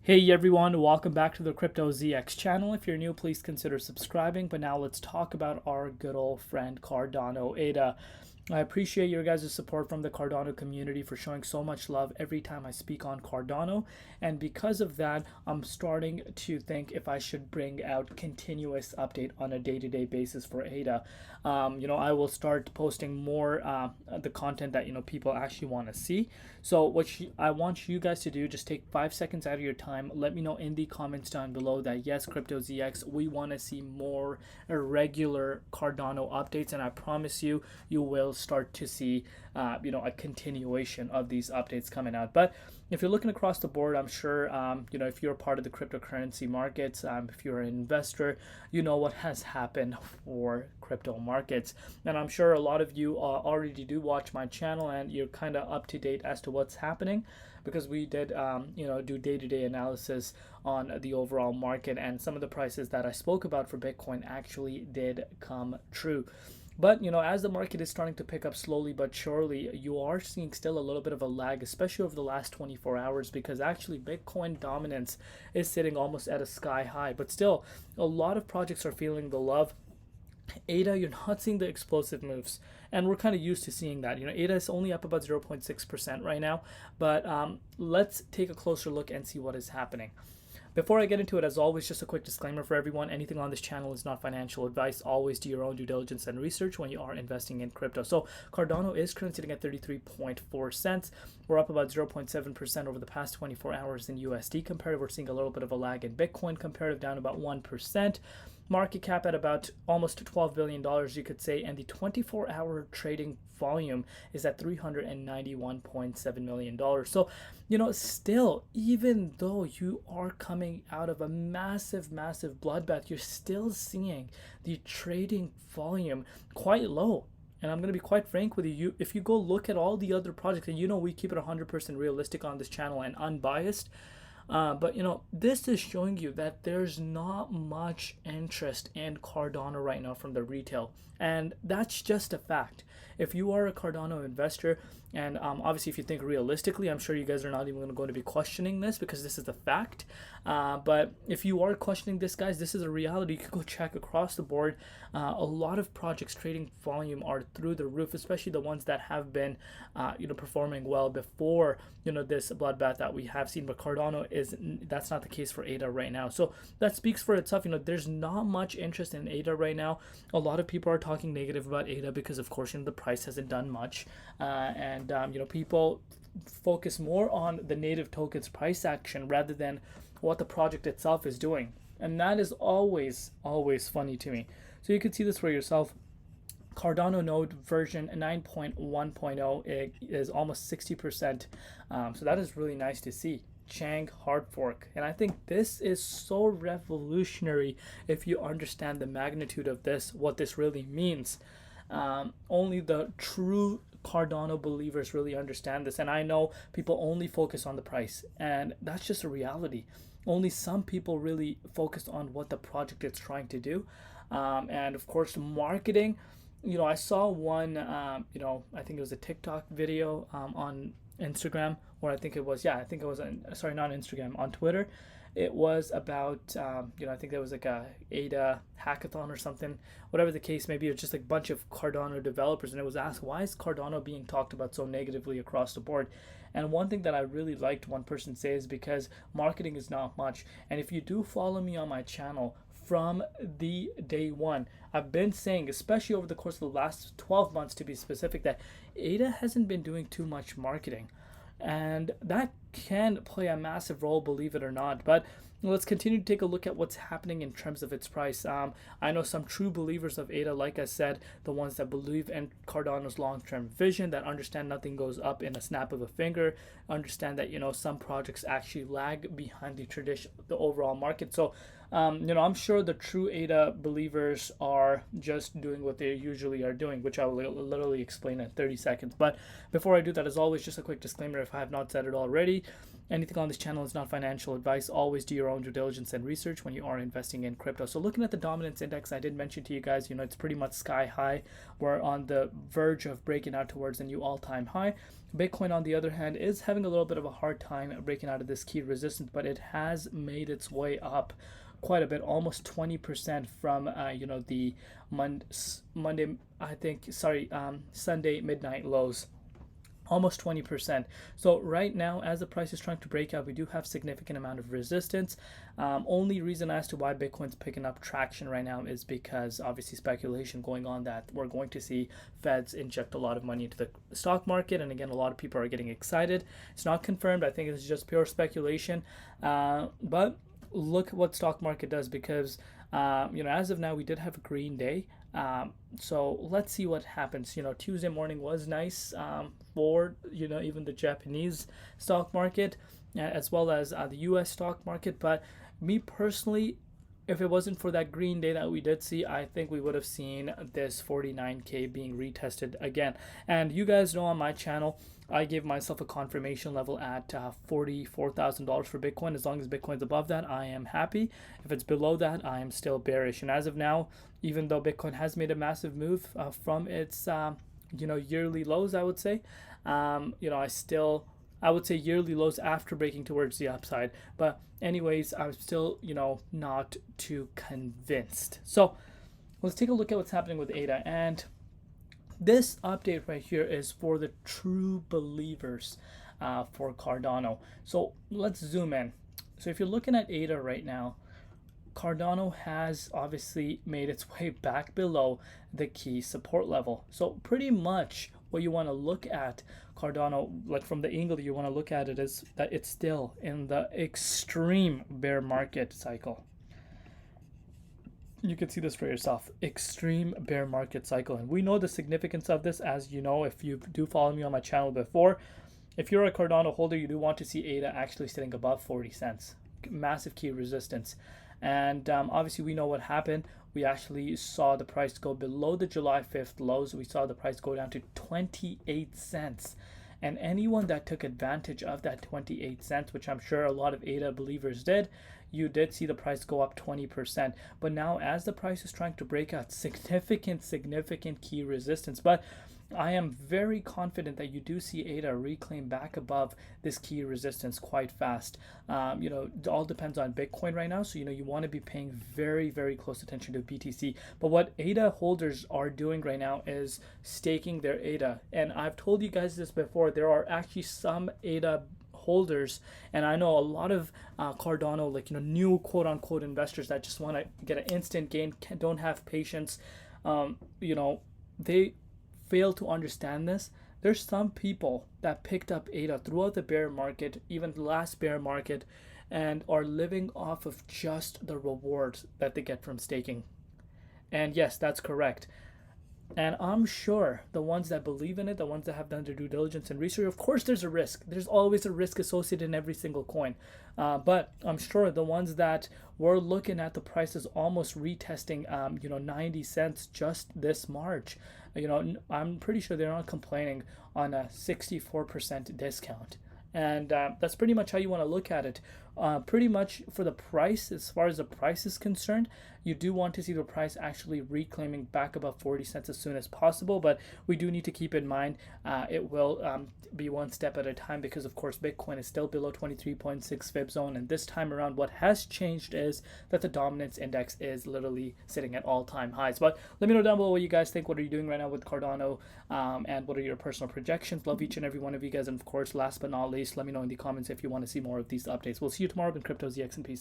Hey everyone, welcome back to the Crypto ZX channel. If you're new, please consider subscribing. But now let's talk about our good old friend Cardano ADA. I appreciate your guys' support from the Cardano community for showing so much love every time I speak on Cardano. And because of that, I'm starting to think if I should bring out continuous update on a day-to-day basis for ADA. I will start posting more the content that people actually want to see. So I want you guys to do, just take 5 seconds out of your time. Let me know in the comments down below that yes, Crypto ZX, we want to see more regular Cardano updates, and I promise you will start to see a continuation of these updates coming out. But if you're looking across the board, I'm sure if you're part of the cryptocurrency markets, if you're an investor, you know what has happened for crypto markets. And I'm sure a lot of you already do watch my channel and you're kind of up to date as to what's happening, because we did do day-to-day analysis on the overall market, and some of the prices that I spoke about for Bitcoin actually did come true. But as the market is starting to pick up slowly but surely, you are seeing still a little bit of a lag, especially over the last 24 hours, because actually Bitcoin dominance is sitting almost at a sky high. But still, a lot of projects are feeling the love. ADA, you're not seeing the explosive moves, and we're kind of used to seeing that. ADA is only up about 0.6% right now, but let's take a closer look and see what is happening. Before I get into it, as always, just a quick disclaimer for everyone. Anything on this channel is not financial advice. Always do your own due diligence and research when you are investing in crypto. So Cardano is currently sitting at 33.4 cents. We're up about 0.7% over the past 24 hours in USD comparative. We're seeing a little bit of a lag in Bitcoin comparative, down about 1%. Market cap at about almost $12 billion, you could say, and the 24-hour trading volume is at $391.7 million. So, still, even though you are coming out of a massive bloodbath, you're still seeing the trading volume quite low. And I'm going to be quite frank with you, if you go look at all the other projects, and we keep it 100% realistic on this channel and unbiased, but this is showing you that there's not much interest in Cardano right now from the retail, and that's just a fact. If you are a Cardano investor, and obviously if you think realistically, I'm sure you guys are not even going to be questioning this, because this is the fact. But if you are questioning this, guys, this is a reality. You can go check across the board. A lot of projects trading volume are through the roof, especially the ones that have been performing well before this bloodbath that we have seen. But Cardano that's not the case for ADA right now. So that speaks for itself. There's not much interest in ADA right now. A lot of people are talking negative about ADA because, of course, the price hasn't done much, and people focus more on the native token's price action rather than what the project itself is doing, and that is always funny to me. So you can see this for yourself. Cardano node version 9.1.0 is almost 60%, so that is really nice to see. Chang hard fork, and I think this is so revolutionary if you understand the magnitude of this, what this really means. Only the true Cardano believers really understand this, and I know people only focus on the price, and that's just a reality. Only some people really focus on what the project is trying to do, and of course marketing. I saw one, I think it was a TikTok video on Instagram, or I think it was not Instagram, on Twitter. It was about, I think there was like a ADA hackathon or something, whatever the case may be. It was just like a bunch of Cardano developers, and it was asked, why is Cardano being talked about so negatively across the board? And one thing that I really liked one person say is because marketing is not much. And if you do follow me on my channel from the day one, I've been saying, especially over the course of the last 12 months to be specific, that ADA hasn't been doing too much marketing. And that can play a massive role, believe it or not. But let's continue to take a look at what's happening in terms of its price. I know some true believers of ADA, like I said, the ones that believe in Cardano's long-term vision, that understand nothing goes up in a snap of a finger, understand that some projects actually lag behind the overall market. So I'm sure the true ADA believers are just doing what they usually are doing, which I will literally explain in 30 seconds. But before I do that, as always, just a quick disclaimer if I have not said it already. Anything on this channel is not financial advice. Always do your own due diligence and research when you are investing in crypto. So looking at the dominance index, I did mention to you guys, it's pretty much sky high. We're on the verge of breaking out towards a new all-time high. Bitcoin, on the other hand, is having a little bit of a hard time breaking out of this key resistance, but it has made its way up quite a bit, almost 20% from the Monday, I think, sorry, Sunday midnight lows. Almost 20%. So right now, as the price is trying to break out, we do have significant amount of resistance. Only reason as to why Bitcoin's picking up traction right now is because obviously speculation going on that we're going to see Feds inject a lot of money into the stock market. And again, a lot of people are getting excited. It's not confirmed. I think it's just pure speculation. But look what stock market does, because as of now, we did have a green day. So let's see what happens. Tuesday morning was nice for even the Japanese stock market, as well as the US stock market. But me personally, if it wasn't for that green day that we did see, I think we would have seen this 49K being retested again. And you guys know on my channel, I gave myself a confirmation level at $44,000 for Bitcoin. As long as Bitcoin's above that, I am happy. If it's below that, I am still bearish. And as of now, even though Bitcoin has made a massive move from its yearly lows, I would say, I would say yearly lows after breaking towards the upside. But anyways, I'm still, not too convinced. So let's take a look at what's happening with ADA. And this update right here is for the true believers for Cardano. So let's zoom in. So if you're looking at ADA right now, Cardano has obviously made its way back below the key support level. So pretty much what you want to look at Cardano, like from the angle that you want to look at it, is that it's still in the extreme bear market cycle. You can see this for yourself. Extreme bear market cycle. And we know the significance of this, as you know, if you do follow me on my channel before. If you're a Cardano holder, you do want to see ADA actually sitting above 40 cents. Massive key resistance. And obviously we know what happened. We actually saw the price go below the July 5th lows. We saw the price go down to 28 cents. And anyone that took advantage of that 28 cents, which I'm sure a lot of ADA believers did, you did see the price go up 20%. But now as the price is trying to break out, significant key resistance. But I am very confident that you do see ADA reclaim back above this key resistance quite fast. It all depends on Bitcoin right now. So, you want to be paying very close attention to BTC. But what ADA holders are doing right now is staking their ADA. And I've told you guys this before, there are actually some ADA holders, and I know a lot of Cardano, new quote unquote investors that just want to get an instant gain, don't have patience. They fail to understand this. There's some people that picked up ADA throughout the bear market, even the last bear market, and are living off of just the rewards that they get from staking. And yes, that's correct. And I'm sure the ones that believe in it, the ones that have done their due diligence and research, of course there's a risk. There's always a risk associated in every single coin. But I'm sure the ones that were looking at the prices almost retesting, 90 cents just this March, I'm pretty sure they're not complaining on a 64% discount. And that's pretty much how you want to look at it. Pretty much for the price, as far as the price is concerned, you do want to see the price actually reclaiming back above 40 cents as soon as possible. But we do need to keep in mind it will be one step at a time, because of course Bitcoin is still below 23.6 fib zone. And this time around, what has changed is that the dominance index is literally sitting at all-time highs. But let me know down below what you guys think. What are you doing right now with Cardano? And what are your personal projections? Love each and every one of you guys. And of course, last but not least, let me know in the comments if you want to see more of these updates. We'll see you tomorrow in Crypto ZX, and peace.